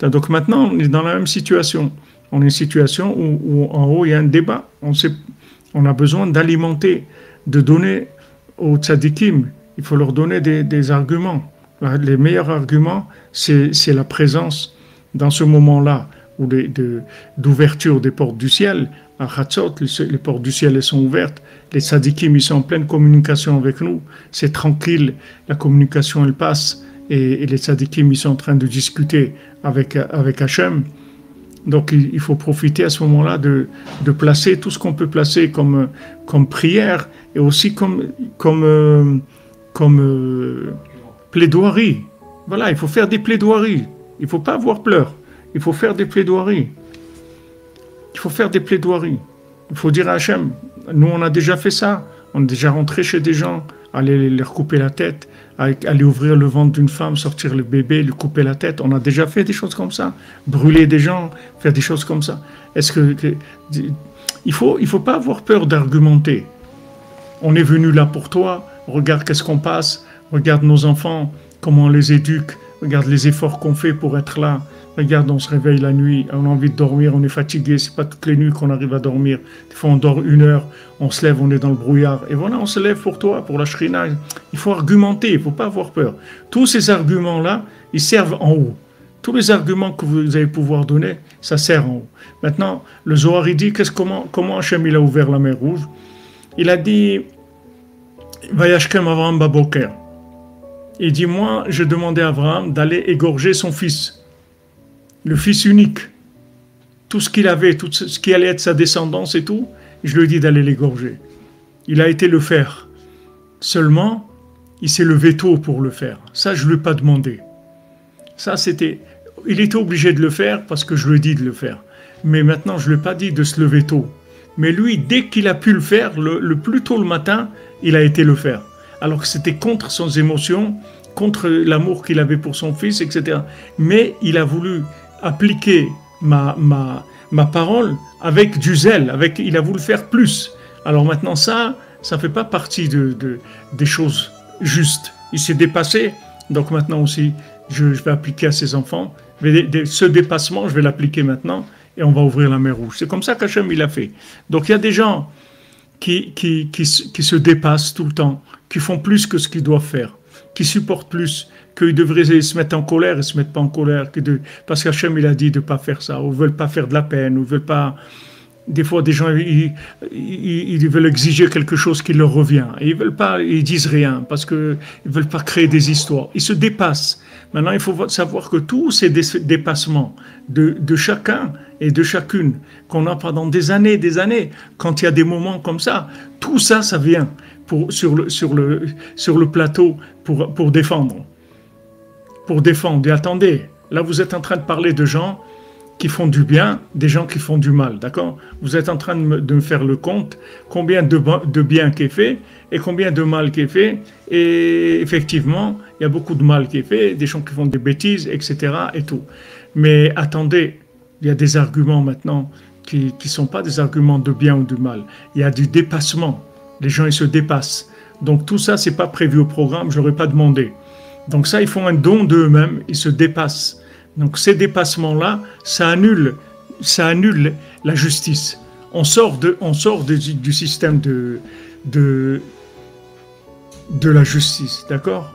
Donc maintenant, on est dans la même situation. On est une situation où en haut, il y a un débat. On a besoin d'alimenter, de donner aux tzadikim. Il faut leur donner des arguments. Les meilleurs arguments, c'est la présence dans ce moment-là d'ouverture des portes du ciel. À Chatzot, les portes du ciel elles sont ouvertes. Les tzadikim, ils sont en pleine communication avec nous. C'est tranquille, la communication, elle passe. Et les tzadikim, ils sont en train de discuter avec Hachem. Donc, il faut profiter à ce moment-là de placer tout ce qu'on peut placer comme prière et aussi comme plaidoirie. Voilà, il faut faire des plaidoiries. Il ne faut pas avoir peur. Il faut faire des plaidoiries. Il faut faire des plaidoiries. Il faut dire à Hachem, nous on a déjà fait ça. On est déjà rentré chez des gens, aller leur couper la tête, aller ouvrir le ventre d'une femme, sortir le bébé, lui couper la tête. On a déjà fait des choses comme ça. Brûler des gens, faire des choses comme ça. Il faut pas avoir peur d'argumenter. On est venu là pour toi. Regarde qu'est-ce qu'on passe. Regarde nos enfants, comment on les éduque. Regarde les efforts qu'on fait pour être là. Regarde, on se réveille la nuit, on a envie de dormir, on est fatigué. C'est pas toutes les nuits qu'on arrive à dormir. Des fois, on dort 1 heure, on se lève, on est dans le brouillard. Et voilà, on se lève pour toi, pour la shrina. Il faut argumenter, il faut pas avoir peur. Tous ces arguments-là, ils servent en haut. Tous les arguments que vous allez pouvoir donner, ça sert en haut. Maintenant, le Zohar, il dit, comment Hachem il a ouvert la mer Rouge? Il a dit, Vayashkem Avraham Baboker. Il dit, moi, je demandais à Abraham d'aller égorger son fils. Le fils unique, tout ce qu'il avait, tout ce qui allait être sa descendance et tout, je lui ai dit d'aller l'égorger. Il a été le faire. Seulement, il s'est levé tôt pour le faire. Ça, je ne lui ai pas demandé. Il était obligé de le faire parce que je lui ai dit de le faire. Mais maintenant, je ne lui ai pas dit de se lever tôt. Mais lui, dès qu'il a pu le faire, le plus tôt le matin, il a été le faire. Alors que c'était contre ses émotions, contre l'amour qu'il avait pour son fils, etc. Mais il a voulu appliquer ma parole avec du zèle, il a voulu faire plus. Alors maintenant ça fait pas partie des choses justes. Il s'est dépassé, donc maintenant aussi je vais appliquer à ses enfants. Ce dépassement, je vais l'appliquer maintenant et on va ouvrir la mer Rouge. C'est comme ça qu'Hachem il a fait. Donc il y a des gens qui se dépassent tout le temps, qui font plus que ce qu'ils doivent faire, qui supportent plus, qu'ils devraient se mettre en colère, ils ne se mettent pas en colère, parce qu'Hachem il a dit de ne pas faire ça, ou ne veulent pas faire de la peine, ou ne veulent pas... Des fois, des gens, ils veulent exiger quelque chose qui leur revient, et ils disent rien, parce qu'ils ne veulent pas créer des histoires. Ils se dépassent. Maintenant, il faut savoir que tous ces dépassements de chacun et de chacune, qu'on a pendant des années, quand il y a des moments comme ça, tout ça, ça vient sur le plateau pour défendre. Et attendez, là vous êtes en train de parler de gens qui font du bien, des gens qui font du mal, d'accord? Vous êtes en train de me faire le compte, combien de bien qui est fait et combien de mal qui est fait. Et effectivement, il y a beaucoup de mal qui est fait, des gens qui font des bêtises, etc. et tout. Mais attendez, il y a des arguments maintenant qui ne sont pas des arguments de bien ou de mal. Il y a du dépassement. Les gens, ils se dépassent. Donc tout ça, c'est pas prévu au programme, je n'aurais pas demandé. Donc ça, ils font un don d'eux-mêmes, ils se dépassent. Donc ces dépassements-là, ça annule la justice. On sort du système de la justice, d'accord?